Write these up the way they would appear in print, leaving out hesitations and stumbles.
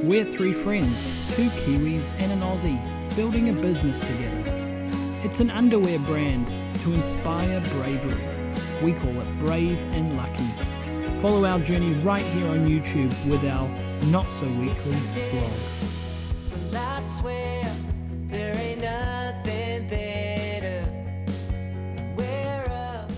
We're three friends, two Kiwis and an Aussie, building a business together. It's an underwear brand to inspire bravery. We call it Brave and Lucky. Follow our journey right here on YouTube with our not-so-weekly vlogs. I swear there ain't nothing better. We're up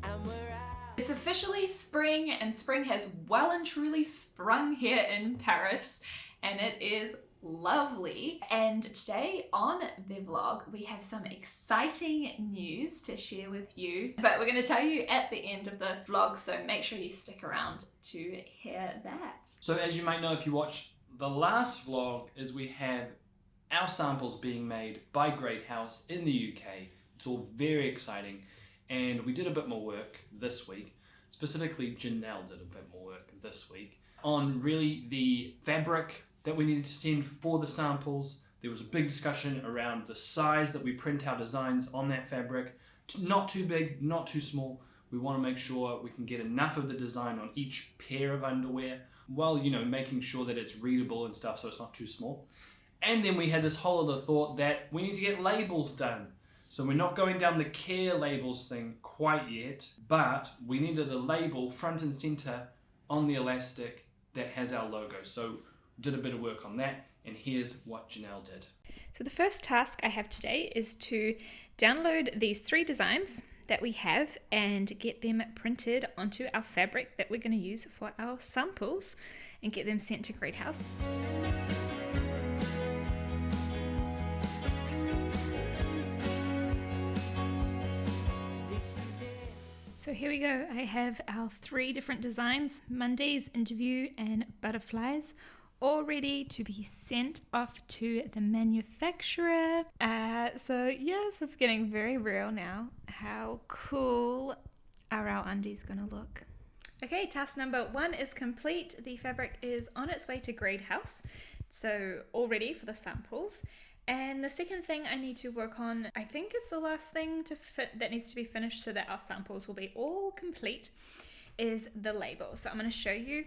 and we're out. It's officially spring, and spring has well and truly sprung here in Paris, and it is lovely. And today on the vlog we have some exciting news to share with you, but we're going to tell you at the end of the vlog, so make sure you stick around to hear that. So as you might know if you watched the last vlog, is we have our samples being made by Great House in the UK. It's all very exciting, and we did a bit more work this week. Specifically, Janelle did a bit more work this week on really the fabric that we needed to send for the samples. There was a big discussion around the size that we print our designs on that fabric. Not too big, not too small. We want to make sure we can get enough of the design on each pair of underwear while, making sure that it's readable and stuff so it's not too small. And then we had this whole other thought that we need to get labels done. So we're not going down the care labels thing quite yet, but we needed a label front and center on the elastic that has our logo. So we did a bit of work on that, and here's what Janelle did. So the first task I have today is to download these 3 designs that we have and get them printed onto our fabric that we're going to use for our samples and get them sent to Great House. So here we go. I have our 3 different designs, Mondays, Interview and Butterflies, all ready to be sent off to the manufacturer. So yes, it's getting very real now. How cool are our undies gonna look? Okay, task number 1 is complete. The fabric is on its way to Great House, so all ready for the samples. And the second thing I need to work on, I think it's the last thing that needs to be finished so that our samples will be all complete, is the label. So I'm going to show you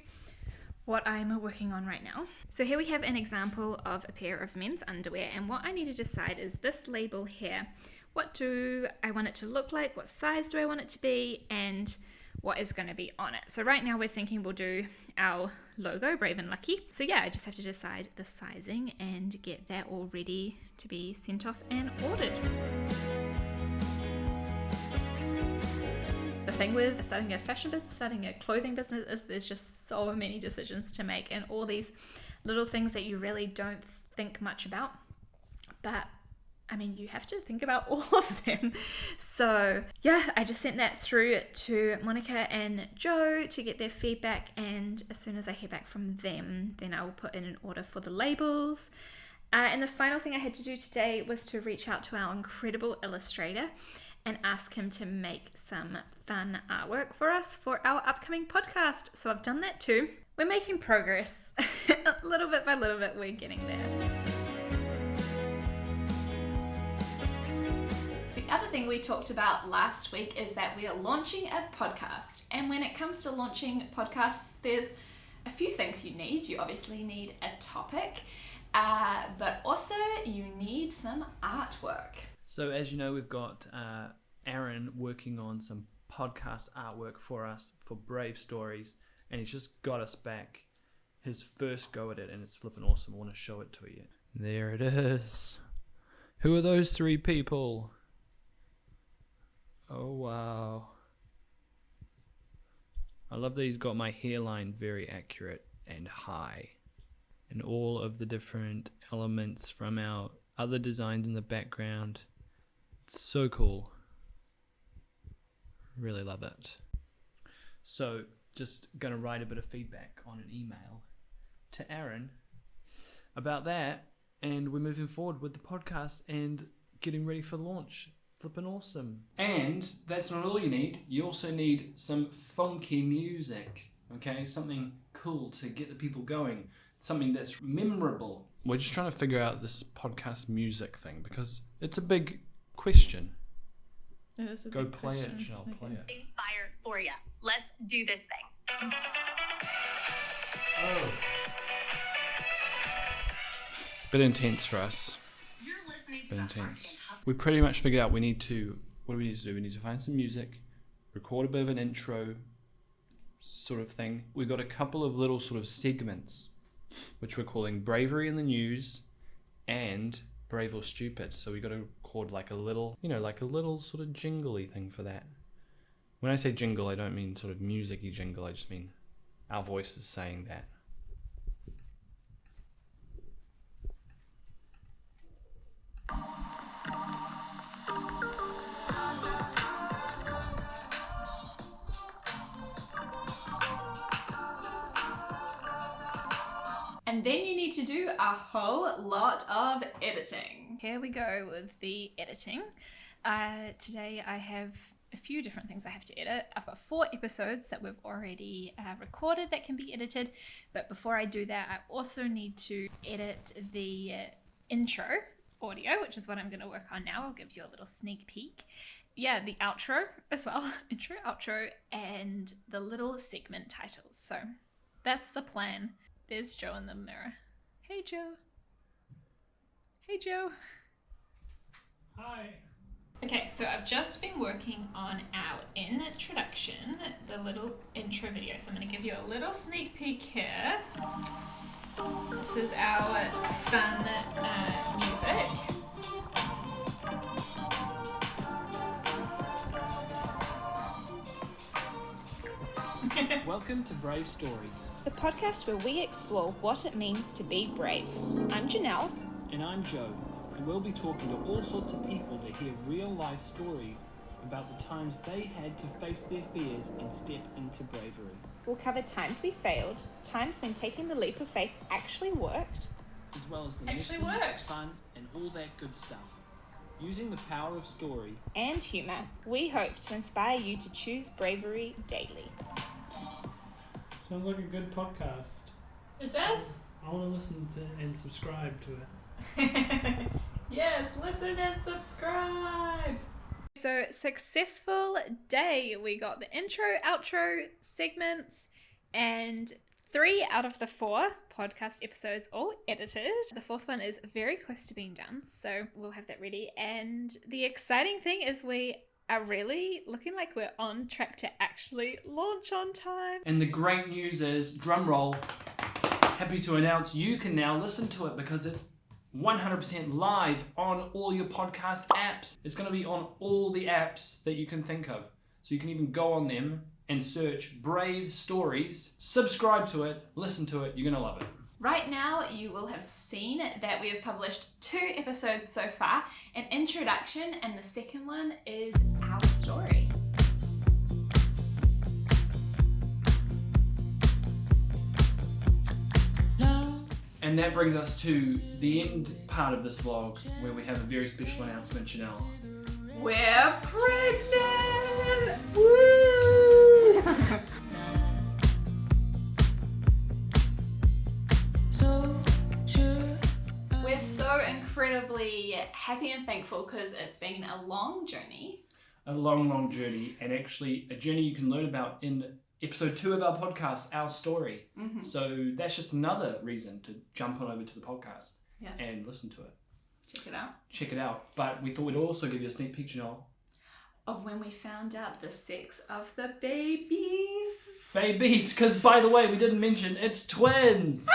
what I'm working on right now. So here we have an example of a pair of men's underwear, and what I need to decide is this label here. What do I want it to look like? What size do I want it to be? And what is going to be on it? So right now we're thinking we'll do our logo, Brave and Lucky. So yeah, I just have to decide the sizing and get that all ready to be sent off and ordered. The thing with starting a fashion business, starting a clothing business, is there's just so many decisions to make and all these little things that you really don't think much about. But I mean, you have to think about all of them. So yeah, I just sent that through to Monica and Joe to get their feedback, and as soon as I hear back from them, then I will put in an order for the labels. And the final thing I had to do today was to reach out to our incredible illustrator and ask him to make some fun artwork for us for our upcoming podcast. So I've done that too. We're making progress. Little bit by little bit, we're getting there. The other thing we talked about last week is that we are launching a podcast. And when it comes to launching podcasts, there's a few things you need. You obviously need a topic, but also you need some artwork. So as you know, we've got Aaron working on some podcast artwork for us for Brave Stories, and he's just got us back his first go at it, and it's flipping awesome. I want to show it to you. There it is. Who are those 3 people? Oh wow. I love that he's got my hairline very accurate and high, and all of the different elements from our other designs in the background. It's so cool. Really love it. So just gonna write a bit of feedback on an email to Aaron about that, and we're moving forward with the podcast and getting ready for launch. Flipping awesome. And that's not all you need. You also need some funky music, okay? Something cool to get the people going. Something that's memorable. We're just trying to figure out this podcast music thing because it's a big question. It is a Go big play question. it, Janelle, play it. Big fire for ya. Let's do this thing. Oh. Bit intense for us. Bit intense. We pretty much figured out what do we need to do? We need to find some music, record a bit of an intro sort of thing. We've got a couple of little sort of segments, which we're calling Bravery in the News and Brave or Stupid. So we got to record like a little sort of jingly thing for that. When I say jingle, I don't mean sort of music-y jingle, I just mean our voices saying that. And then you need to do a whole lot of editing. Here we go with the editing. Today I have a few different things I have to edit. I've got 4 episodes that we've already recorded that can be edited, but before I do that, I also need to edit the intro audio, which is what I'm going to work on now. I'll give you a little sneak peek. Yeah, the outro as well. Intro, outro, and the little segment titles. So that's the plan. There's Joe in the mirror. Hey, Joe. Hey, Joe. Hi. Okay, so I've just been working on our introduction, the little intro video. So I'm going to give you a little sneak peek here. This is our fun music. Welcome to Brave Stories. The podcast where we explore what it means to be brave. I'm Janelle. And I'm Joe, and we'll be talking to all sorts of people to hear real life stories about the times they had to face their fears and step into bravery, We'll cover times we failed, times when taking the leap of faith actually worked, as well as the Actually messy, worked. fun, and all that good stuff. Using the power of story, and humour. We hope to inspire you to choose bravery daily. Sounds like a good podcast. It does? I want to listen to and subscribe to it. Yes, listen and subscribe. So, successful day. We got the intro, outro segments, and 3 out of the 4 podcast episodes all edited. The 4th one is very close to being done, so we'll have that ready. And the exciting thing is we are really looking like we're on track to actually launch on time. And the great news is, drum roll, happy to announce you can now listen to it because it's 100% live on all your podcast apps. It's going to be on all the apps that you can think of. So you can even go on them and search Brave Stories, subscribe to it, listen to it, you're going to love it. Right now, you will have seen that we have published 2 episodes so far, an introduction, and the second one is our story. And that brings us to the end part of this vlog where we have a very special announcement, Janelle. We're pregnant! Woo! We're so incredibly happy and thankful because it's been a long journey. A long, long journey, and actually a journey you can learn about in episode 2 of our podcast, Our Story. Mm-hmm. So that's just another reason to jump on over to the podcast Yeah. and listen to it. Check it out. Check it out. But we thought we'd also give you a sneak peek, Janelle. Of when we found out the sex of the babies. Babies, because by the way, we didn't mention it's twins. I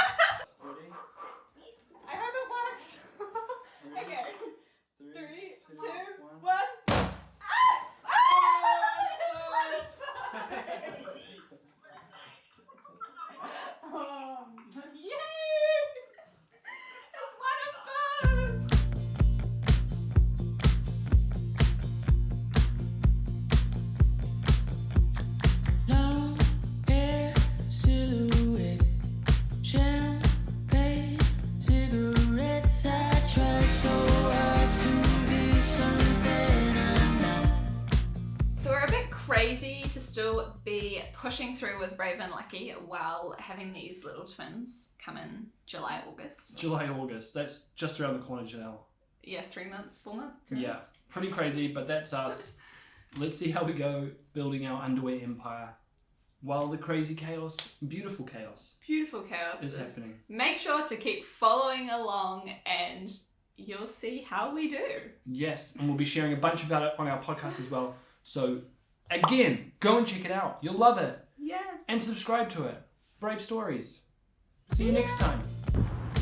hope it works. Okay. 3, 2, 1. Yay! It's one of both. So we're a bit crazy to still be pushing through with Brave and Lucky while having these little twins come in July, August. July, August. That's just around the corner, Janelle. Yeah, 3 months, 4 months. 3 Yeah, months. pretty crazy, but that's us. Let's see how we go building our underwear empire. while the crazy chaos, beautiful chaos, Beautiful chaos is happening. Make sure to keep following along and you'll see how we do. Yes, and we'll be sharing a bunch about it on our podcast as well. So, again, go and check it out. You'll love it. Yes. And subscribe to it. Brave Stories. See you next time.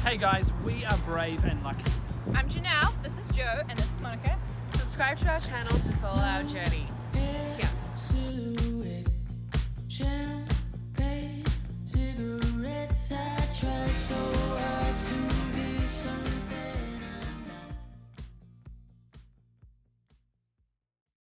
Hey guys, we are Brave and Lucky. I'm Janelle, this is Joe, and this is Monica. Subscribe to our channel to follow our journey. Yeah. Silhouette,